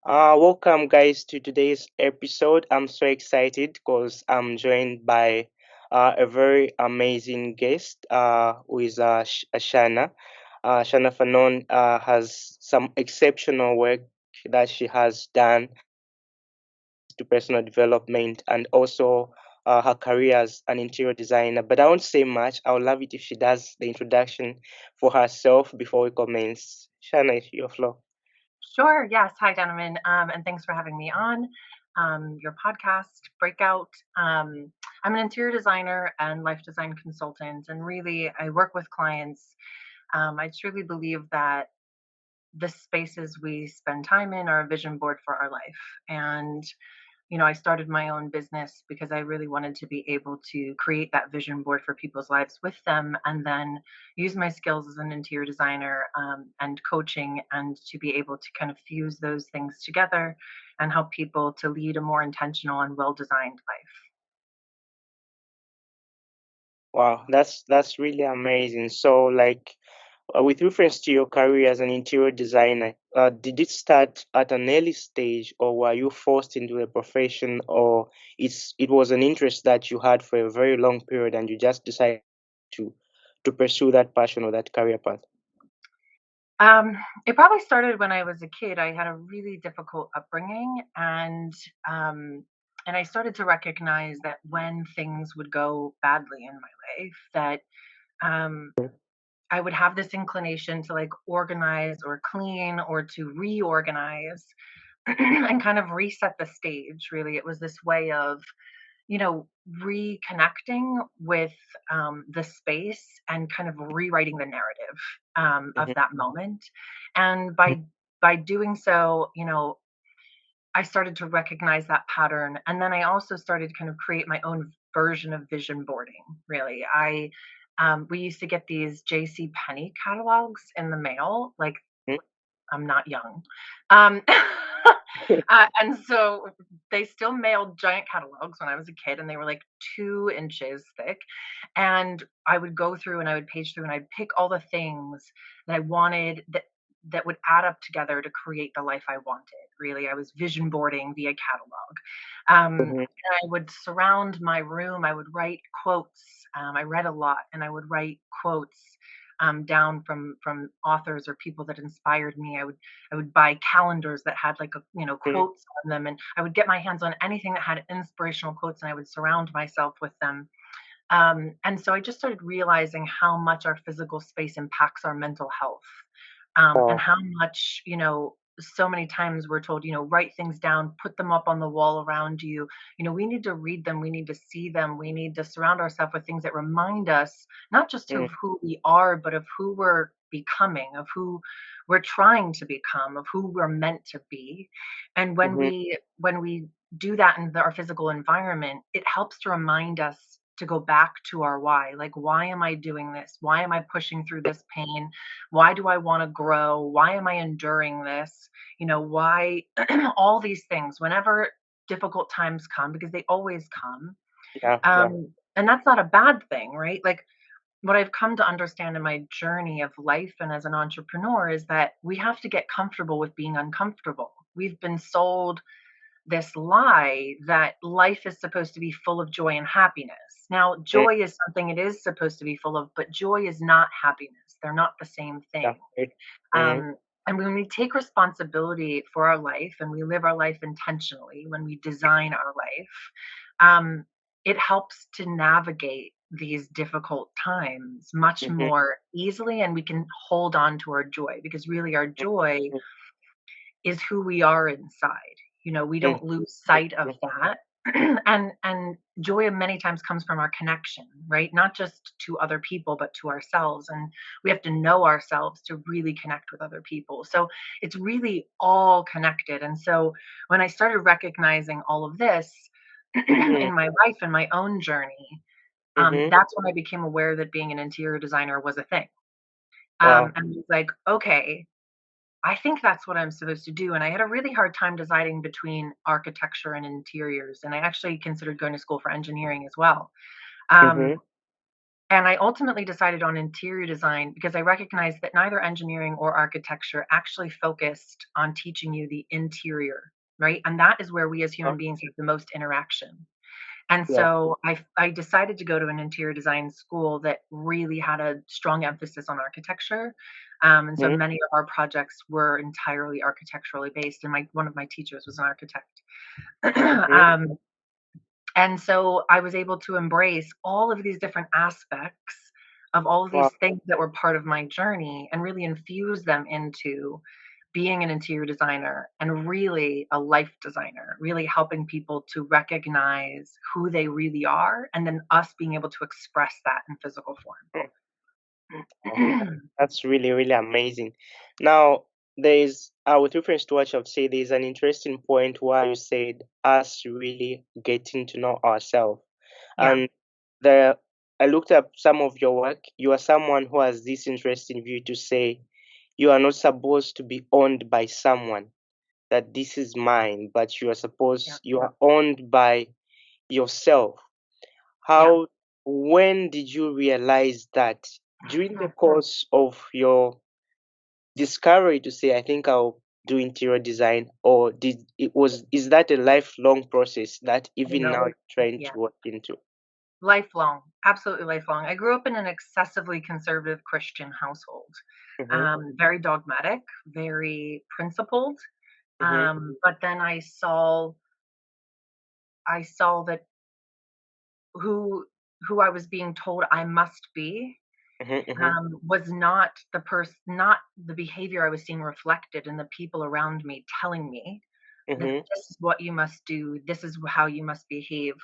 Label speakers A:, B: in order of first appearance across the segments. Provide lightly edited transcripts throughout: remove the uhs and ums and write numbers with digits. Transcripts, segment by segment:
A: Welcome, guys, to today's episode. I'm so excited because I'm joined by a very amazing guest who is Shana. Shana Fannon has some exceptional work that she has done to personal development and also her career as an interior designer. But I won't say much. I would love it if she does the introduction for herself before we commence. Shana, it's your floor.
B: Sure. Yes. Hi, Donovan. And thanks for having me on your podcast, Breakout. I'm an interior designer and life design consultant, and really, I work with clients. I truly believe that the spaces we spend time in are a vision board for our life. And I started my own business because I really wanted to be able to create that vision board for people's lives with them and then use my skills as an interior designer and coaching and to be able to kind of fuse those things together and help people to lead a more intentional and well designed life.
A: Wow, that's really amazing. So, like, with reference to your career as an interior designer, did it start at an early stage, or were you forced into a profession, or it was an interest that you had for a very long period, and you just decided to to pursue that passion or that career path?
B: Um, it probably started when I was a kid. I had a really difficult upbringing, um, and I started to recognize that when things would go badly in my life, that um, I would have this inclination to like organize or clean or to reorganize and kind of reset the stage. Really, it was this way of you know, reconnecting with the space and kind of rewriting the narrative of
A: Hmm.
B: that moment. And by doing so, I started to recognize that pattern, and then I also started to kind of create my own version of vision boarding. Really, I we used to get these J.C. Penney catalogs in the mail, like I'm not young. Um, and so they still mailed giant catalogs when I was a kid, and they were like 2 inches thick. And I would go through and I would page through and I'd pick all the things that I wanted that would add up together to create the life I wanted. Really, I was vision boarding via catalog. And
A: Hmm.
B: I would surround my room. I would write quotes. I read a lot, and I would write quotes down from authors or people that inspired me. I would buy calendars that had like a quotes on them, and I would get my hands on anything that had inspirational quotes, and I would surround myself with them. And so I just started realizing how much our physical space impacts our mental health, and
A: Wow.
B: how much, so many times we're told, write things down, put them up on the wall around you. We need to read them, we need to see them, we need to surround ourselves with things that remind us not just of who we are, but of who we're becoming, of who we're trying to become, of who we're meant to be. And when
A: Mm-hmm.
B: we do that in our physical environment, it helps to remind us to go back to our why. Like, why am I doing this? Why am I pushing through this pain? Why do I want to grow? Why am I enduring this? Why all these things whenever difficult times come, because they always come.
A: Yeah, yeah.
B: And that's not a bad thing, right? Like, what I've come to understand in my journey of life and as an entrepreneur is that we have to get comfortable with being uncomfortable. We've been sold this lie that life is supposed to be full of joy and happiness. Now,
A: Mm,
B: joy is something it is supposed to be full of, but joy is not happiness. They're not the same
A: yeah.
B: thing.
A: Mm,
B: Um, and when we take responsibility for our life and we live our life intentionally, when we design our life, um, it helps to navigate these difficult times much
A: mm-hmm.
B: more easily, and we can hold on to our joy because really our joy is who we are inside. We
A: Mm-hmm.
B: don't lose sight of that. And joy many times comes from our connection, right? Not just to other people, but to ourselves. And we have to know ourselves to really connect with other people. So it's really all connected. And so when I started recognizing all of this in my life and my own journey,
A: Mm-hmm.
B: that's when I became aware that being an interior designer was a thing.
A: Wow.
B: And it was like, okay, I think that's what I'm supposed to do, and I had a really hard time deciding between architecture and interiors, and I actually considered going to school for engineering as well. Um,
A: Mm-hmm.
B: And I ultimately decided on interior design because I recognized that neither engineering or architecture actually focused on teaching you the interior, right? And that is where we as
A: Uh,
B: human beings have the most interaction. And
A: yeah.
B: so I decided to go to an interior design school that really had a strong emphasis on architecture. And so
A: Mhm,
B: many of our projects were entirely architecturally based, and one of my teachers was an architect.
A: mhm.
B: And so I was able to embrace all of these different aspects of all of
A: Wow.
B: these things that were part of my journey and really infuse them into being an interior designer and really a life designer, really helping people to recognize who they really are and then us being able to express that in physical
A: Hmm. Wow.
B: form.
A: That's really, really amazing. Now, there is, with reference to what you've said, there's an interesting point where you said us really getting to know ourselves.
B: Yeah,
A: And the I looked up some of your work. You are someone who has this interesting view to say you are not supposed to be owned by someone, that this is mine, but
B: yeah,
A: you are owned by yourself.
B: yeah.
A: How, when did you realize that during the course of your discovery to say, I think I'll do interior design, or is that a lifelong process that even now
B: No,
A: you're trying
B: yeah.
A: to work into?
B: Lifelong, absolutely lifelong. I grew up in an excessively conservative Christian household,
A: Mm-hmm,
B: very dogmatic, very principled.
A: mm-hmm,
B: But then I saw that who who I was being told I must be
A: mm-hmm,
B: was not the behavior I was seeing reflected in the people around me telling me that
A: mm-hmm,
B: this is what you must do, this is how you must behave.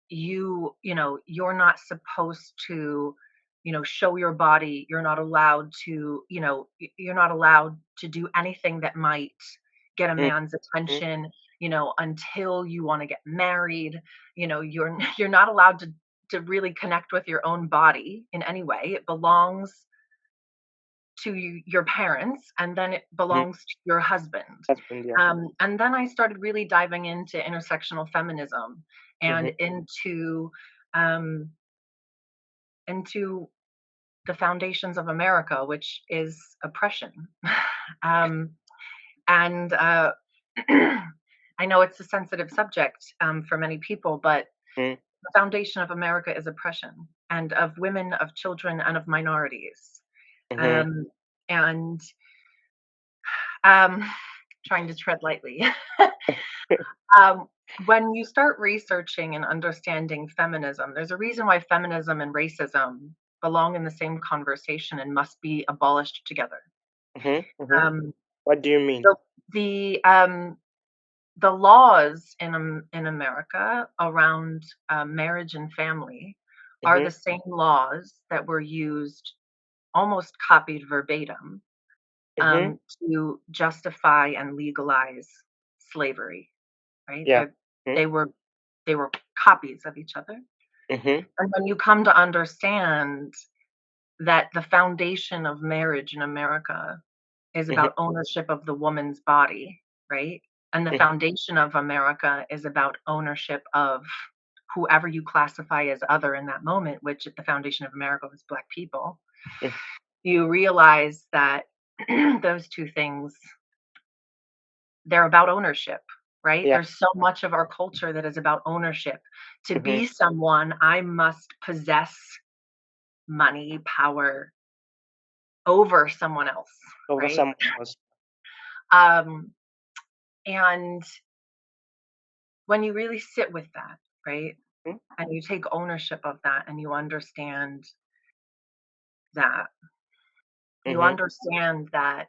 B: You're not supposed to show your body. You're not allowed to you're not allowed to do anything that might get a man's
A: mm-hmm,
B: attention until you want to get married. You're not allowed to really connect with your own body in any way. It belongs to your parents, and then it
A: mm-hmm.
B: belongs to your husband.
A: Husband, yeah.
B: And then I started really diving into intersectional feminism
A: Mm-hmm,
B: and um, into the foundations of America, which is oppression. um, and I know it's a sensitive subject for many people, but the foundation of America is oppression, and of women, of children, and of minorities.
A: mm-hmm,
B: Um, and um, trying to tread lightly. um, when you start researching and understanding feminism, there's a reason why feminism and racism belong in the same conversation and must be abolished together.
A: mm-hmm, mm-hmm.
B: Um,
A: What do you mean?
B: the the um, the laws in America around marriage and family are
A: Mm-hmm,
B: the same laws that were used, almost copied verbatim,
A: mm-hmm.
B: to justify and legalize slavery. Right?
A: Yeah.
B: They were they were copies of each other.
A: Mm-hmm,
B: And when you come to understand that the foundation of marriage in America is
A: mm-hmm,
B: about ownership of the woman's body, right? And the
A: mm-hmm,
B: foundation of America is about ownership of whoever you classify as other in that moment, which at the foundation of America was Black people.
A: mm-hmm.
B: You realize that those two things, they're about ownership, right?
A: Yeah.
B: There's so much of our culture that is about ownership. To
A: Mm-hmm.
B: be someone, I must possess money, power over someone else,
A: Over
B: right?
A: someone else.
B: Um, and when you really sit with that, right? And you take ownership of that and you understand that, you
A: Mm-hmm.
B: understand that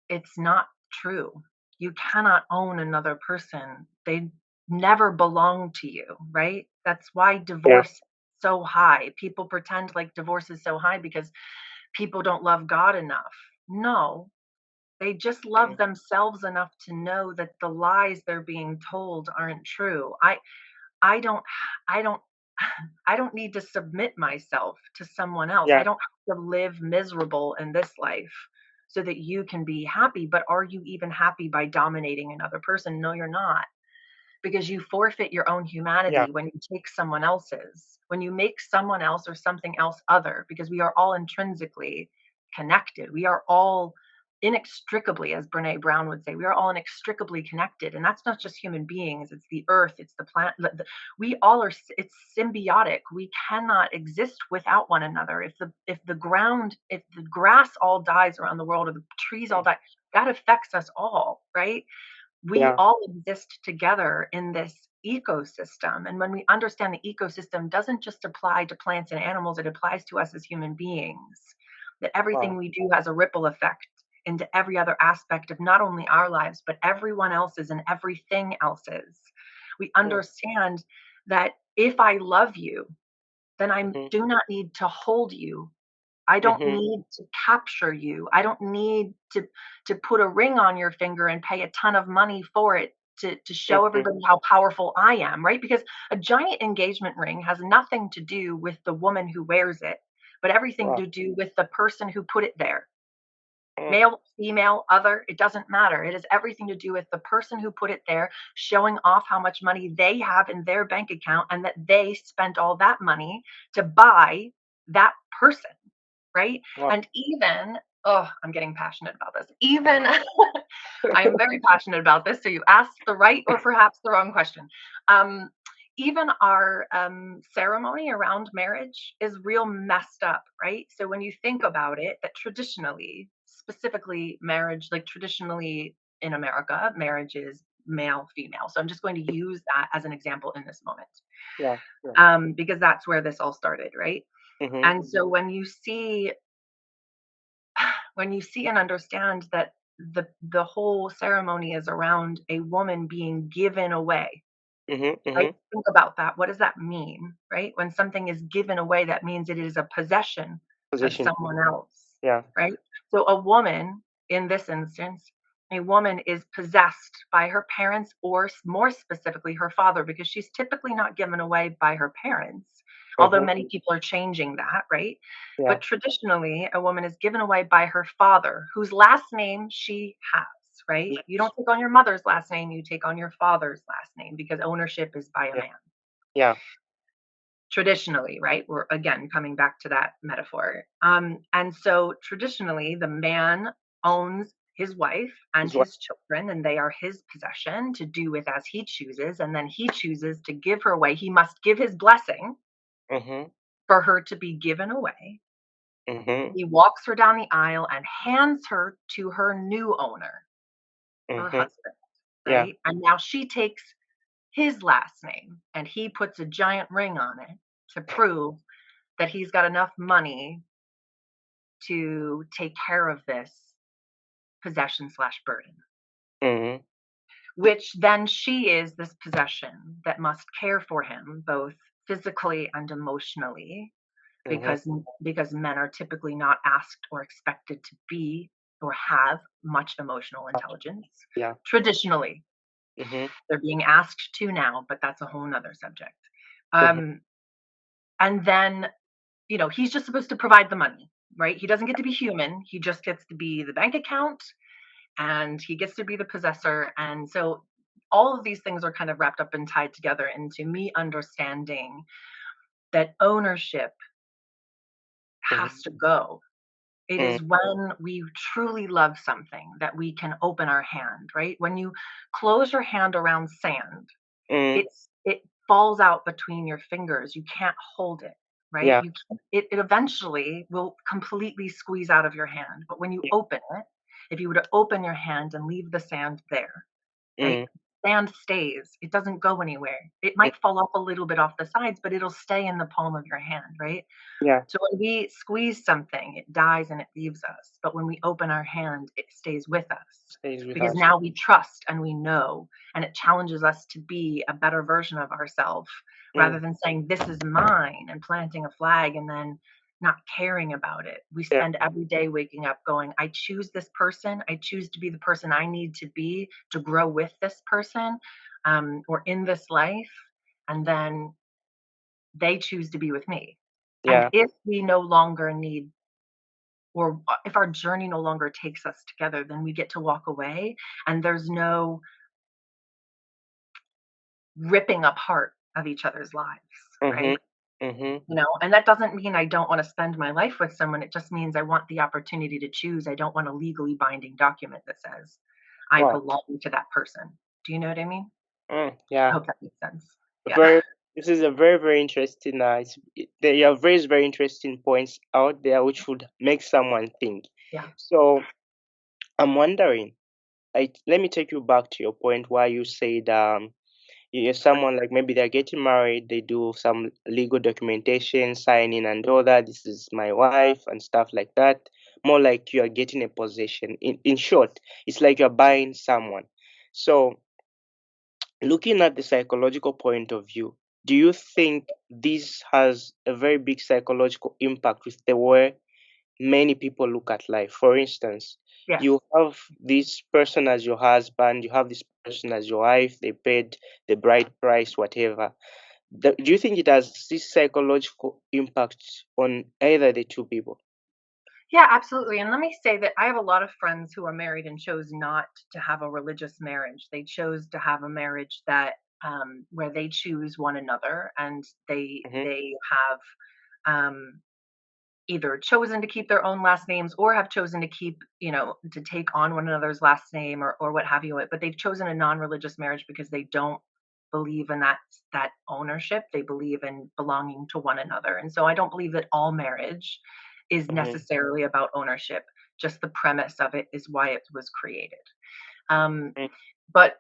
B: it's not true. You cannot own another person. They never belong to you, right? That's why
A: Yeah.
B: divorce is so high. People pretend like divorce is so high because people don't love God enough. No, they just love themselves enough to know that the lies they're being told aren't true. I don't I don't I don't need to submit myself to someone else. I
A: Yeah.
B: don't have to live miserable in this life so that you can be happy. But are you even happy by dominating another person? No, you're not. because you forfeit your own
A: Yeah.
B: humanity when you take someone else's, when you make someone else or something else other, because we are all intrinsically connected. We are all inextricably, as Brene Brown would say, we are all inextricably connected. And that's not just human beings, it's the earth, it's the planet. We all are, it's symbiotic. We cannot exist without one another. If the grass all dies around the world, or the trees all die, that affects us all, right? We
A: Yeah.
B: all exist together in this ecosystem. And when we understand the ecosystem doesn't just apply to plants and animals, it applies to us as human beings. That everything
A: Wow.
B: we do has a ripple effect into every other aspect of not only our lives, but everyone else's and everything else's. We
A: Yeah.
B: understand that if I love you, then I
A: Mhm.
B: do not need to hold you. I don't
A: Mhm.
B: need to capture you. I don't need to put a ring on your finger and pay a ton of money for it to show
A: Mhm.
B: everybody how powerful I am, right? Because a giant engagement ring has nothing to do with the woman who wears it, but everything
A: Wow.
B: to do with the person who put it there.
A: Mm.
B: Male, female, other, it doesn't matter. It has everything to do with the person who put it there, showing off how much money they have in their bank account and that they spent all that money to buy that person, right?
A: Wow.
B: And even, oh, I'm getting passionate about this. Even I'm very passionate about this. So you asked the right or perhaps the wrong question. Um, Even our ceremony around marriage is real messed up, right? So when you think about it, that traditionally, specifically marriage, like traditionally in America, marriage is male female. So I'm just going to use that as an example in this moment,
A: Yeah. Yeah.
B: because that's where this all started, right?
A: Mhm.
B: And so when you see and understand that the whole ceremony is around a woman being given away,
A: Mhm.
B: right?
A: Mhm.
B: Think about that. What does that mean, right? When something is given away, that means it is a possession of
A: Position.
B: someone else,
A: Yeah.
B: right? So a woman, in this instance, a woman is possessed by her parents, or more specifically her father, because she's typically not given away by her parents, although
A: Mhm.
B: many people are changing that, right?
A: Yeah.
B: But traditionally, a woman is given away by her father, whose last name she has, right? You don't take on your mother's last name, you take on your father's last name because ownership is by a
A: Yeah.
B: man.
A: Yeah.
B: Traditionally, right? We're again coming back to that metaphor. And so traditionally, the man owns his wife and
A: Is what.
B: his children, and they are his possession to do with as he chooses. And then he chooses to give her away. He must give his blessing
A: Mhm.
B: for her to be given away.
A: Mhm.
B: He walks her down the aisle and hands her to her new owner, her
A: Mhm.
B: husband,
A: Yeah.
B: right? And now she takes his last name and he puts a giant ring on it to prove that he's got enough money to take care of this possession slash burden,
A: Mhm.
B: which then she is this possession that must care for him both physically and emotionally,
A: Mhm.
B: because men are typically not asked or expected to be or have much emotional intelligence
A: Yeah.
B: traditionally.
A: Mhm.
B: They're being asked to now, but that's a whole nother subject.
A: Mhm.
B: um, and then, he's just supposed to provide the money, right? He doesn't get to be human, he just gets to be the bank account, and he gets to be the possessor. And so all of these things are kind of wrapped up and tied together into me understanding that ownership
A: Mhm.
B: has to go. It
A: Mhm.
B: is when we truly love something that we can open our hand, right? When you close your hand around sand,
A: Mhm.
B: it falls out between your fingers. You can't hold it, right?
A: Yeah.
B: It eventually will completely squeeze out of your hand. But when you
A: Yeah.
B: open it, if you were to open your hand and leave the sand there, right?
A: Mhm.
B: Sand stays. It doesn't go anywhere. It
A: Mm.
B: might fall off a little bit off the sides, but it'll stay in the palm of your hand, right?
A: Yeah.
B: So when we squeeze something, it dies and it leaves us. But when we open our hand, it stays with us
A: Stays with
B: because
A: us.
B: now we trust and we know, and it challenges us to be a better version of ourselves rather
A: Mm.
B: than saying, this is mine, and planting a flag and then not caring about it. We
A: Yeah.
B: spend every day waking up going, I choose this person. I choose to be the person I need to be to grow with this person, or in this life. And then they choose to be with me. And
A: Yeah.
B: if we no longer need, or if our journey no longer takes us together, then we get to walk away. And there's no ripping apart of each other's lives,
A: Mhm.
B: right?
A: Mhm.
B: And that doesn't mean I don't want to spend my life with someone. It just means I want the opportunity to choose. I don't want a legally binding document that says I
A: Wow.
B: belong to that person. Do you know what I mean? I
A: Yeah.
B: hope that makes sense. Yeah.
A: Very. This is a very, very interesting. You have raised very interesting points out there, which would make someone think.
B: Yeah.
A: So I'm wondering. Let me take you back to your point where you said you're someone like maybe they're getting married, they do some legal documentation, signing and all that. This is my wife and stuff like that. More like you are getting a possession. In short, it's like you're buying someone. So looking at the psychological point of view, do you think this has a very big psychological impact with the way many people look at life? For instance,
B: Yes.
A: you have this person as your husband, you have this person as your wife, they paid the bride price, whatever. Do you think it has this psychological impact on either the two people?
B: Yeah, absolutely. And let me say that I have a lot of friends who are married and chose not to have a religious marriage. They chose to have a marriage that where they choose one another, and
A: Mm-hmm,
B: they have um, either chosen to keep their own last names or have chosen to keep, to take on one another's last name, or what have you. But they've chosen a non-religious marriage because they don't believe in that ownership. They believe in belonging to one another. And so I don't believe that all marriage is
A: mm-hmm,
B: necessarily about ownership. Just the premise of it is why it was created. Um, but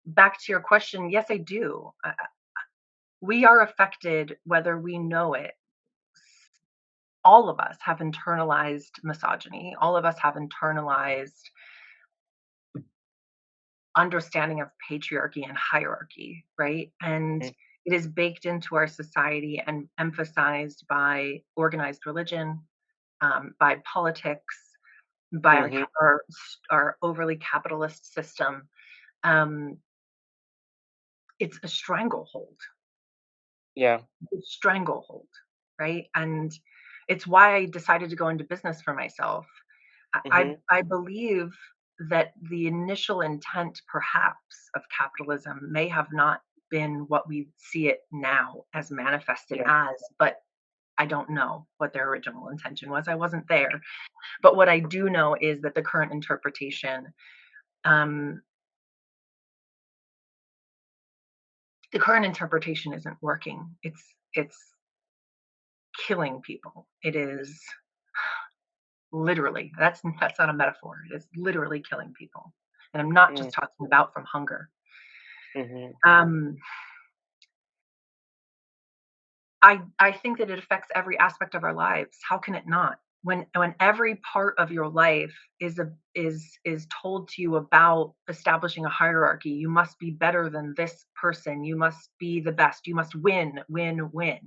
B: back to your question, yes, I do. We are affected whether we know it. All of us have internalized misogyny. All of us have internalized understanding of patriarchy and hierarchy, right? And it is baked into our society and emphasized by organized religion, by politics, by
A: mm-hmm,
B: our overly capitalist system. Um, it's a stranglehold,
A: yeah.
B: stranglehold, right? And it's why I decided to go into business for myself.
A: Mm-hmm,
B: I believe that the initial intent, perhaps, of capitalism may have not been what we see it now as manifested
A: yeah.
B: as, but I don't know what their original intention was. I wasn't there. But what I do know is that um, the current interpretation isn't working. It's killing people. It is literally, that's not a metaphor. It is literally killing people. And I'm not
A: Mm,
B: just talking about from hunger.
A: mm-hmm,
B: Um, I think that it affects every aspect of our lives. How can it not? When every part of your life is told to you about establishing a hierarchy, you must be better than this person. You must be the best. You must win, win, win.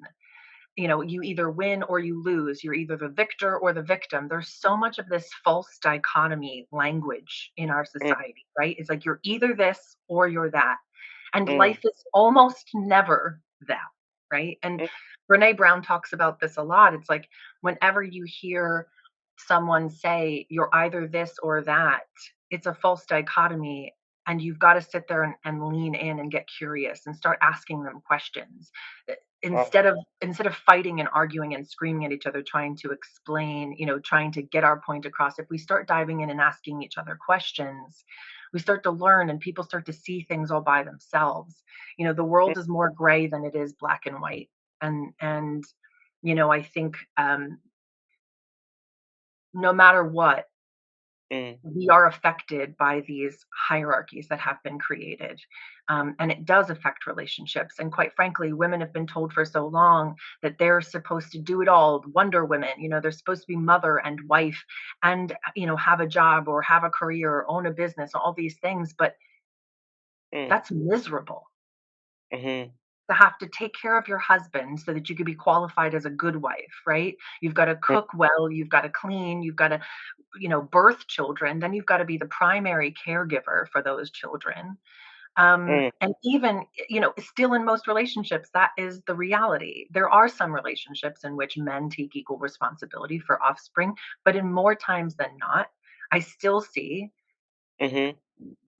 B: You either win or you lose. You're either the victor or the victim. There's so much of this false dichotomy language in our
A: mm,
B: society, right? It's like you're either this or you're that. And
A: mm,
B: life is almost never that, right? And
A: mm,
B: Brene Brown talks about this a lot. It's like whenever you hear someone say you're either this or that, it's a false dichotomy. And you've got to sit there and lean in and get curious and start asking them questions
A: wow.
B: instead of fighting and arguing and screaming at each other, trying to explain, trying to get our point across. If we start diving in and asking each other questions, we start to learn and people start to see things all by themselves. The
A: Mm,
B: world is more gray than it is black and white. And I think no matter what,
A: mm,
B: we are affected by these hierarchies that have been created. And it does affect relationships. And quite frankly, women have been told for so long that they're supposed to do it all. Wonder Women, they're supposed to be mother and wife and, have a job or have a career or own a business, all these things. But
A: mm,
B: that's miserable
A: mm-hmm,
B: to have to take care of your husband so that you could be qualified as a good wife, right? You've got to
A: mm,
B: cook well, you've got to clean, you've got to, birth children, then you've got to be the primary caregiver for those children.
A: mm,
B: And even, still in most relationships, that is the reality. There are some relationships in which men take equal responsibility for offspring, but in more times than not, I still see
A: mm-hmm,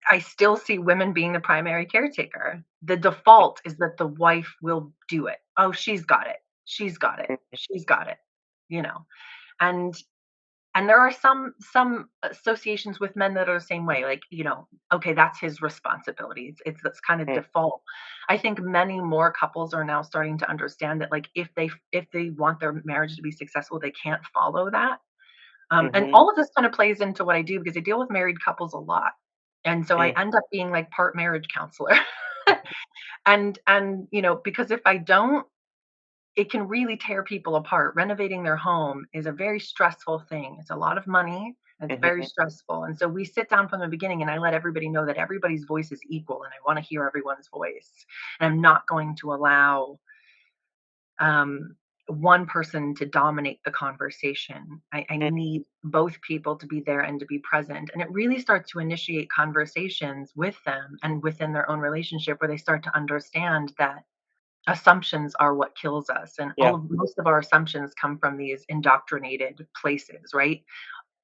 B: I still see women being the primary caretaker. The default is that the wife will do it. Oh, she's got it. She's got it. She's got it. You know. And there are some associations with men that are the same way. Like, okay, that's his responsibility. It's that's kind of
A: Mm,
B: default. I think many more couples are now starting to understand that, like, if they want their marriage to be successful, they can't follow that. And
A: mhm,
B: all of this kind of plays into what I do because I deal with married couples a lot. And so I
A: mm,
B: end up being like part marriage counselor. And because if I don't, it can really tear people apart. Renovating their home is a very stressful thing. It's a lot of money. And it's very
A: mhm,
B: stressful. And so we sit down from the beginning and I let everybody know that everybody's voice is equal and I want to hear everyone's voice. And I'm not going to allow um, one person to dominate the conversation. I
A: mm,
B: need both people to be there and to be present. And it really starts to initiate conversations with them and within their own relationship where they start to understand that assumptions are what kills us. And
A: yeah,
B: most of our assumptions come from these indoctrinated places, right?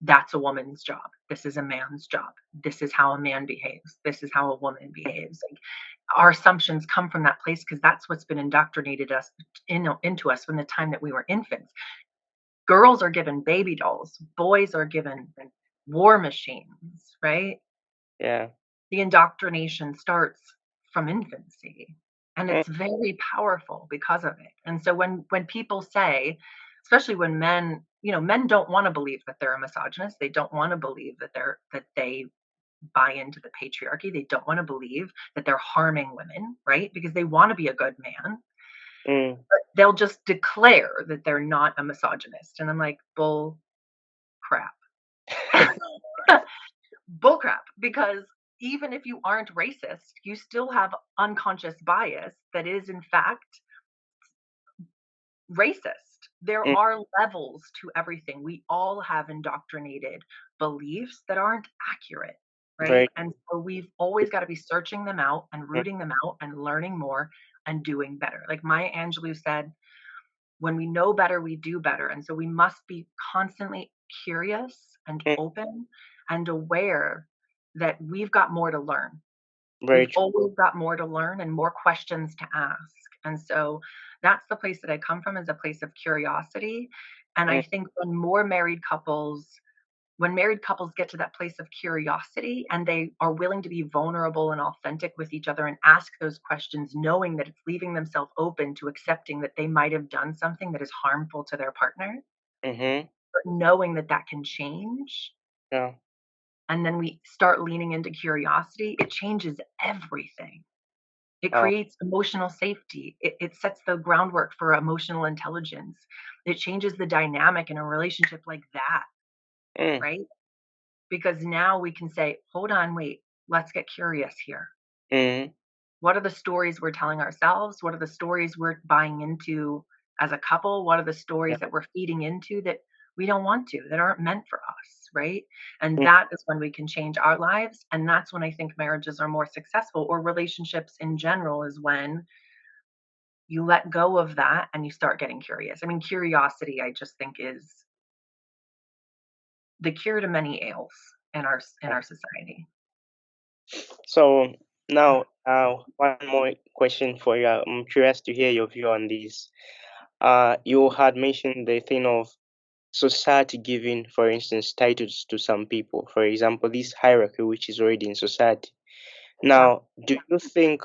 B: That's a woman's job. This is a man's job. This is how a man behaves. This is how a woman behaves. Like, our assumptions come from that place because that's what's been indoctrinated us into us from the time that we were infants. Girls are given baby dolls, boys are given war machines, right?
A: yeah,
B: The indoctrination starts from infancy, and
A: mm,
B: it's very powerful because of it. And so when people say, especially when men don't want to believe that they're a misogynist, they don't want to believe that they buy into the patriarchy, they don't want to believe that they're harming women, right? Because they want to be a good man.
A: mm.
B: They'll just declare that they're not a misogynist, and I'm like, bull crap. Bullcrap, because even if you aren't racist, you still have unconscious bias that is in fact racist. There
A: Mm,
B: are levels to everything. We all have indoctrinated beliefs that aren't accurate, right?
A: very,
B: And so we've always got to be searching them out and
A: mm,
B: rooting them out and learning more and doing better. Like Maya Angelou said, when we know better, we do better. And so we must be constantly curious and
A: mm,
B: open and aware that we've got more to learn.
A: very
B: We've
A: true.
B: always got more to learn and more questions to ask. And so that's the place that I come from, is a place of curiosity. And
A: Mm,
B: I think when married couples get to that place of curiosity and they are willing to be vulnerable and authentic with each other and ask those questions, knowing that it's leaving themselves open to accepting that they might have done something that is harmful to their partner,
A: mhm,
B: but knowing that that can change,
A: yeah,
B: and then we start leaning into curiosity, it changes everything. It
A: oh,
B: creates emotional safety. It sets the groundwork for emotional intelligence. It changes the dynamic in a relationship like that,
A: mm,
B: right? Because now we can say, hold on, wait, let's get curious here.
A: mhm,
B: What are the stories we're telling ourselves? What are the stories we're buying into as a couple? What are the
A: yeah,
B: stories that we're feeding into that we don't want to, that aren't meant for us, right? And
A: mm,
B: that is when we can change our lives. And that's when I think marriages are more successful, or relationships in general, is when you let go of that and you start getting curious. I mean, curiosity, I just think, is the cure to many ails in
A: yeah.
B: our society.
A: So now, one more question for you. I'm curious to hear your view on this. You had mentioned the thing of society giving, for instance, titles to some people. For example, this hierarchy which is already in society.
B: Yeah.
A: Now, do you think,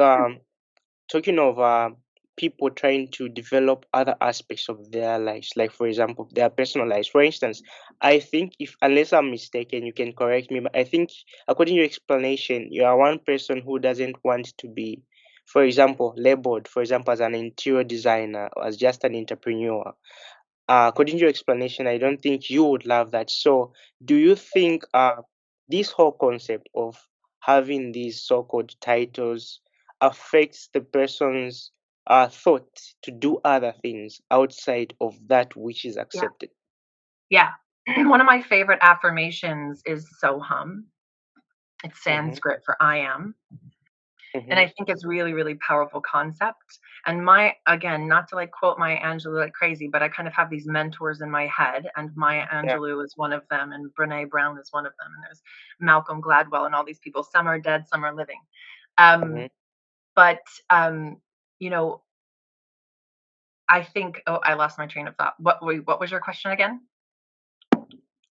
A: talking of people trying to develop other aspects of their lives, like for example, their personal lives. For instance, I think, if unless I'm mistaken, you can correct me, but I think according to your explanation, you are one person who doesn't want to be, for example, labeled, for example, as an interior designer or as just an entrepreneur. According to your explanation, I don't think you would love that. So, do you think this whole concept of having these so-called titles affects the person's thought to do other things outside of that which is
B: Yeah.
A: accepted?
B: Yeah. One of my favorite affirmations is Soham. It's
A: Mm-hmm,
B: Sanskrit for I am. And
A: Mhm.
B: I think it's really, really powerful concept. And my, again, not to like quote Maya Angelou like crazy, but I kind of have these mentors in my head, and Maya
A: Yeah.
B: Angelou is one of them, and Brene Brown is one of them, and there's Malcolm Gladwell and all these people. Some are dead, some are living. Um,
A: Mhm.
B: but you know, I think, oh, I lost my train of thought. What was your question again?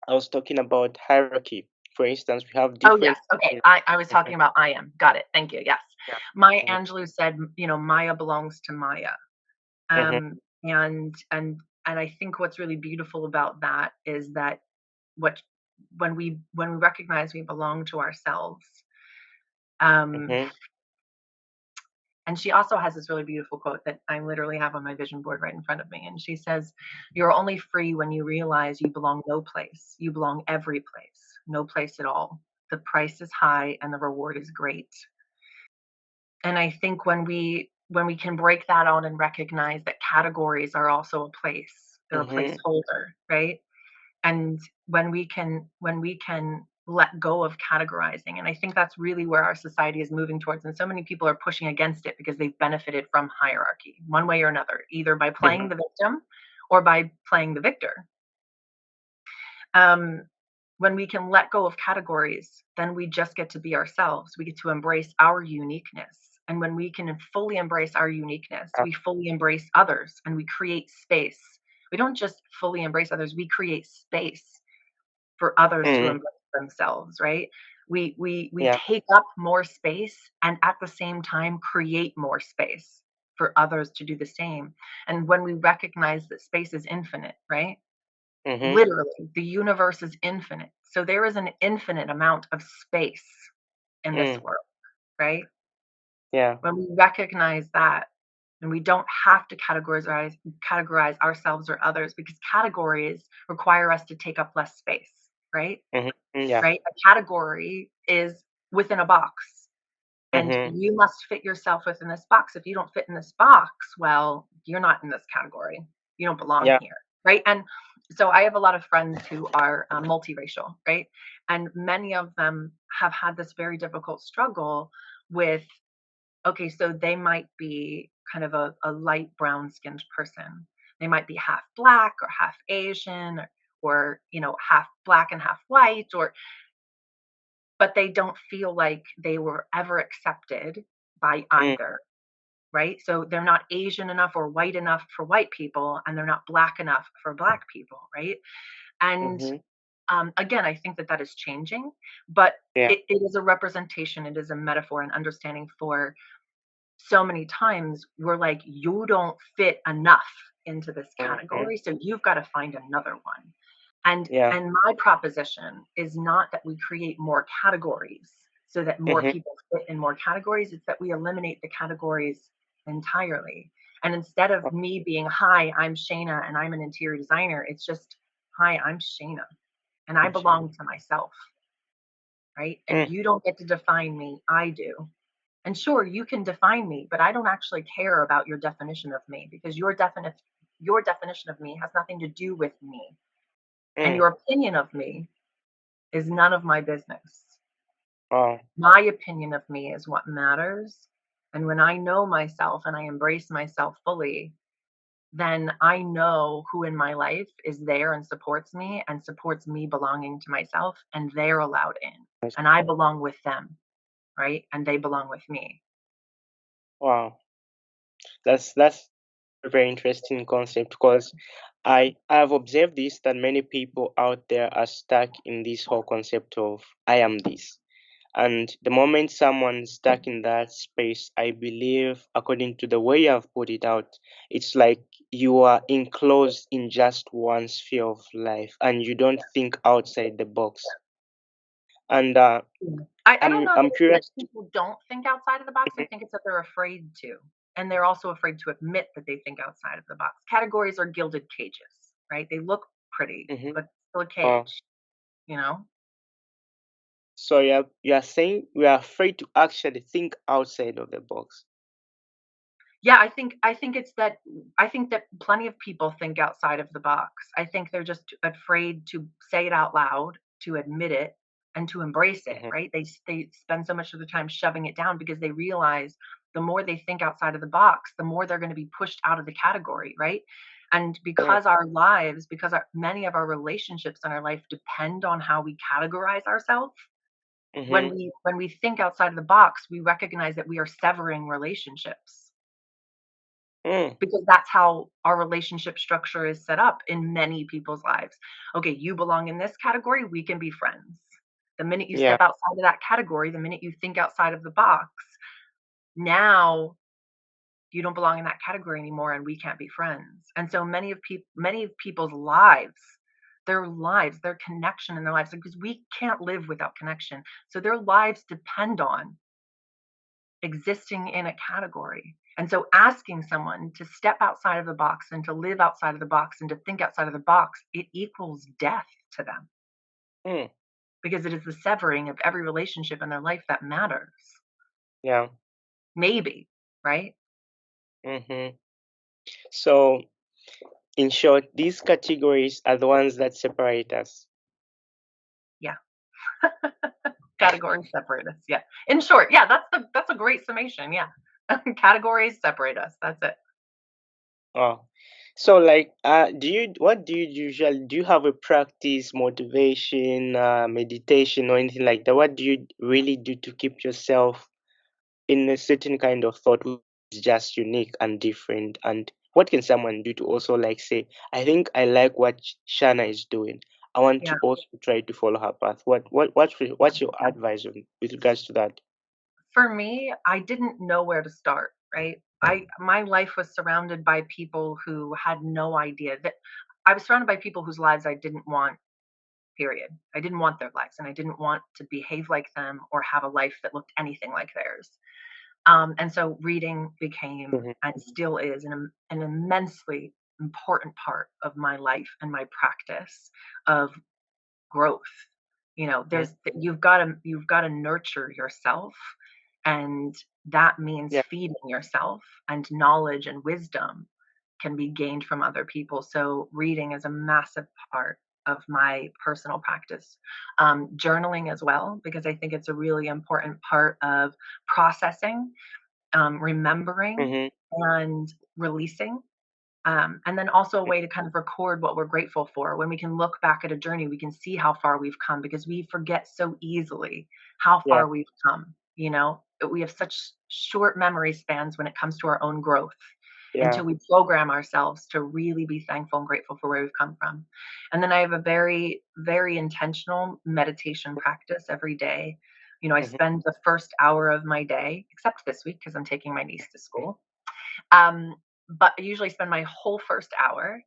A: I was talking about hierarchy. For instance, we have
B: Oh, yes.
A: different.
B: Okay.
A: Yeah.
B: I was talking
A: Mhm.
B: about I am. Got it. Thank you. Yes.
A: Yeah.
B: Maya
A: Mhm.
B: Angelou said, Maya belongs to Maya.
A: Mhm.
B: Um, and and and I think what's really beautiful about that is that what when we recognize we belong to ourselves. Um,
A: Mhm.
B: and she also has this really beautiful quote that I literally have on my vision board right in front of me. And she says, "You're only free when you realize you belong no place. You belong every place, no place at all. The price is high and the reward is great." And I think when we can break that out and recognize that categories are also a place, they're a
A: Mhm.
B: placeholder, right? And when we can let go of categorizing, and I think that's really where our society is moving towards, and so many people are pushing against it because they've benefited from hierarchy one way or another, either by playing
A: Mhm.
B: the victim or by playing the victor. um, when we can let go of categories, then we just get to be ourselves. We get to embrace our uniqueness. And when we can fully embrace our uniqueness,
A: Uh,
B: we fully embrace others and we create space. We don't just fully embrace others, we create space for others to
A: mhm.
B: embrace themselves, right? We
A: Yeah.
B: take up more space and at the same time create more space for others to do the same. And when we recognize that space is infinite, right?
A: Mhm.
B: Literally, the universe is infinite. So there is an infinite amount of space in this
A: Mm.
B: world, right?
A: Yeah.
B: When we recognize that, and we don't have to categorize ourselves or others, because categories require us to take up less space, right?
A: Mhm. Yeah.
B: Right? A category is within a box, and
A: Mhm.
B: you must fit yourself within this box. If you don't fit in this box, well, you're not in this category. You don't belong
A: Yeah.
B: here, right? And so I have a lot of friends who are multiracial, right? And many of them have had this very difficult struggle with, okay, so they might be kind of a light brown skinned person. They might be half black or half Asian, or half black and half white, or but they don't feel like they were ever accepted by
A: Mm.
B: either, right? So they're not Asian enough or white enough for white people, and they're not black enough for black people, right? And
A: Mhm.
B: again, I think that that is changing, but
A: Yeah.
B: it is a representation, it is a metaphor and understanding. For so many times we're like, you don't fit enough into this
A: Mhm.
B: category, so you've got to find another one. and
A: Yeah.
B: and my proposition is not that we create more categories so that more
A: Mhm.
B: people fit in more categories. It's that we eliminate the categories entirely. And instead of me being, hi, I'm Shana and I'm an interior designer, it's just, hi, I'm Shana and I belong to myself, right? And
A: Mm.
B: you don't get to define me, I do. And sure, you can define me, but I don't actually care about your definition of me, because your definition of me has nothing to do with me. And
A: Mm.
B: your opinion of me is none of my business.
A: Wow.
B: My opinion of me is what matters. And when I know myself and I embrace myself fully, then I know who in my life is there and supports me belonging to myself, and they're allowed in. And I belong with them, right? And they belong with me.
A: Wow. That's a very interesting concept because I have observed this that many people out there are stuck in this whole concept of I am this. And the moment someone's stuck in that space, I believe, according to the way I've put it out, it's like you are enclosed in just one sphere of life and you don't think outside the box. And
B: Yeah. I don't know that
A: I'm
B: it's that
A: curious.
B: people don't think outside of the box. I think it's that they're afraid to. And they're also afraid to admit that they think outside of the box. Categories are gilded cages, right? They look pretty,
A: Mm-hmm.
B: but it's still a
A: uh,
B: cage, you know?
A: so you're saying we are afraid to actually think outside of the box.
B: Yeah, I think that plenty of people think outside of the box. I think they're just afraid to say it out loud, to admit it, and to embrace it,
A: Mhm.
B: right? They spend so much of the time shoving it down because they realize the more they think outside of the box, the more they're going to be pushed out of the category, right? And
A: Mm.
B: because our lives, because many of our relationships in our life depend on how we categorize ourselves,
A: Mhm.
B: when we think outside of the box, we recognize that we are severing relationships
A: Mm.
B: because that's how our relationship structure is set up in many people's lives. Okay, you belong in this category, we can be friends. The minute you
A: Yeah.
B: step outside of that category, the minute you think outside of the box, now you don't belong in that category anymore and we can't be friends. And so many of people's lives, their connection in their lives, because we can't live without connection. So their lives depend on existing in a category. And so asking someone to step outside of the box and to live outside of the box and to think outside of the box, it equals death to them
A: Mm.
B: because it is the severing of every relationship in their life that matters.
A: Yeah.
B: Maybe, right?
A: Mhm. So, in short, these categories are the ones that separate us.
B: Yeah. Categories separate us. Yeah. In short, yeah, that's a great summation. Yeah. Categories separate us. That's it.
A: Oh. So, like, what do you usually do? You have a practice, motivation, meditation, or anything like that? What do you really do to keep yourself in a certain kind of thought which is just unique and different? And what can someone do to also like say, I think I like what Shana is doing. I want
B: Yeah.
A: to also try to follow her path. What's your advice on with regards to that?
B: For me, I didn't know where to start, right? My life was surrounded by people who had no idea that I was surrounded by people whose lives I didn't want, period. I didn't want their lives and I didn't want to behave like them or have a life that looked anything like theirs. And so reading became
A: Mhm.
B: and still is an immensely important part of my life and my practice of growth. You know,
A: Mhm.
B: you've got to nurture yourself, and that means
A: Yeah.
B: feeding yourself, and knowledge and wisdom can be gained from other people. So reading is a massive part of my personal practice. Journaling as well, because I think it's a really important part of processing, remembering,
A: Mhm.
B: and releasing. And then also a way to kind of record what we're grateful for. When we can look back at a journey, we can see how far we've come because we forget so easily how
A: Yeah.
B: far we've come. You know, we have such short memory spans when it comes to our own growth
A: Yeah.
B: until we program ourselves to really be thankful and grateful for where we've come from. And then I have a very, very intentional meditation practice every day. You know, I
A: Mhm.
B: spend the first hour of my day, except this week because I'm taking my niece to school, um, but I usually spend my whole first hour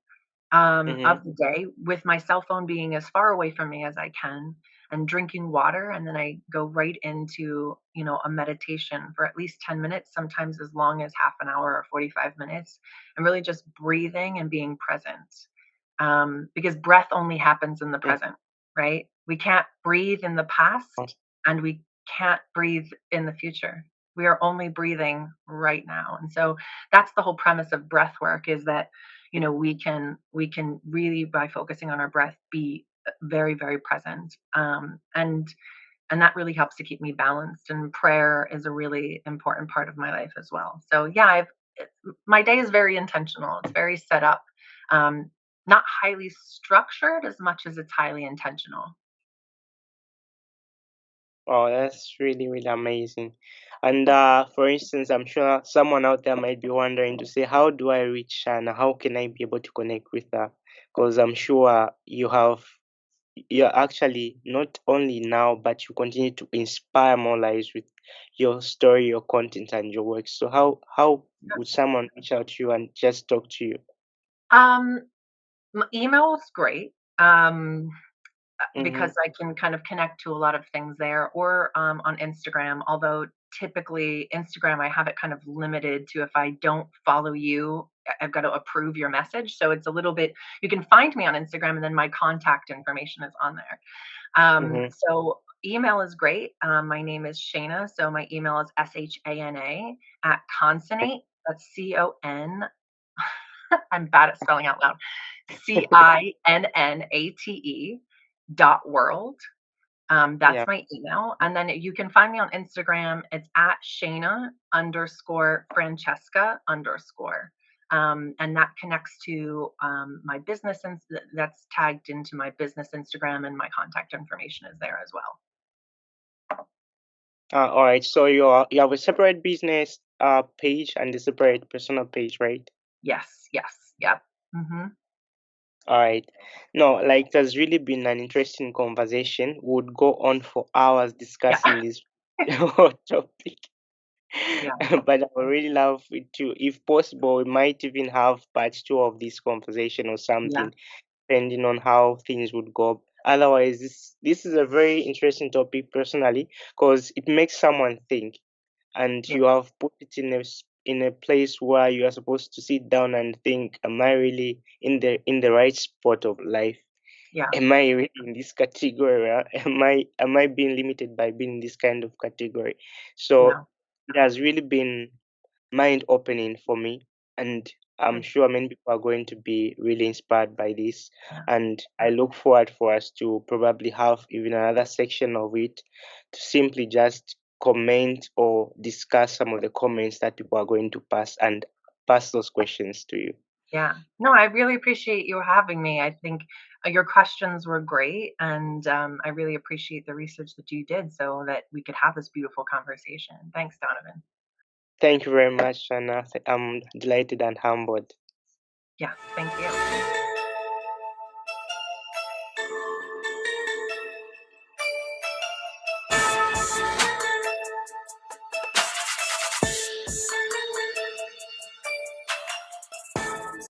A: Mhm.
B: of the day with my cell phone being as far away from me as I can and drinking water. And then I go right into, you know, a meditation for at least 10 minutes, sometimes as long as half an hour or 45 minutes, and really just breathing and being present. Because breath only happens in the
A: Mhm.
B: present, right? We can't breathe in the past and we can't breathe in the future. We are only breathing right now. And so that's the whole premise of breath work is that, you know, we can really, by focusing on our breath, be very, very present. And that really helps to keep me balanced, and prayer is a really important part of my life as well. So yeah, my day is very intentional, it's very set up, um, not highly structured as much as it's highly intentional.
A: Oh, that's really, really amazing. And for instance, I'm sure someone out there might be wondering to say, how do I reach Shana? How can I be able to connect with her? Because I'm sure you're actually not only now, but you continue to inspire more lives with your story, your content, and your work. So how would someone reach out to you and just talk to you?
B: um Email is great.
A: Mm-hmm.
B: Because I can kind of connect to a lot of things there, or on Instagram. Although typically Instagram, I have it kind of limited to if I don't follow you, I've got to approve your message. So it's a little bit. You can find me on Instagram, and then my contact information is on there.
A: Mm-hmm.
B: So email is great. My name is Shana, so my email is Shana at consonate. That's CON. I'm bad at spelling out loud. CINNATE dot world. That's
A: Yeah.
B: my email. And then you can find me on Instagram. It's at Shana underscore Francesca underscore. And that connects to my business, and that's tagged into my business Instagram, and my contact information is there as well.
A: All right. So you have a separate business page and a separate personal page, right?
B: Yes, yes, yep.
A: All right. No, like it has really been an interesting conversation. Would go on for hours
B: Yeah,
A: discussing this topic.
B: yeah,
A: But I would really love it to, if possible, we might even have part two of this conversation or
B: yeah,
A: something, depending on how things would go. Otherwise, this is a very interesting topic personally, because it makes someone think, and
B: yeah,
A: you have put it in in a place where you are supposed to sit down and think, am I really in the right spot of life?
B: yeah,
A: Am I really in this category? Am I being limited by being in this kind of category? So
B: yeah.
A: it has really been mind opening for me, and I'm
B: Good.
A: sure many people are going to be really inspired by this.
B: Yeah,
A: And I look forward for us to probably have even another section of it to simply just comment or discuss some of the comments that people are going to pass, and pass those questions to you.
B: yeah. No, I really appreciate you having me. I think your questions were great, and I really appreciate the research that you did so that we could have this beautiful conversation. Thanks, Donovan.
A: Thank you very much, and I'm delighted and humbled.
B: Yes, thank you.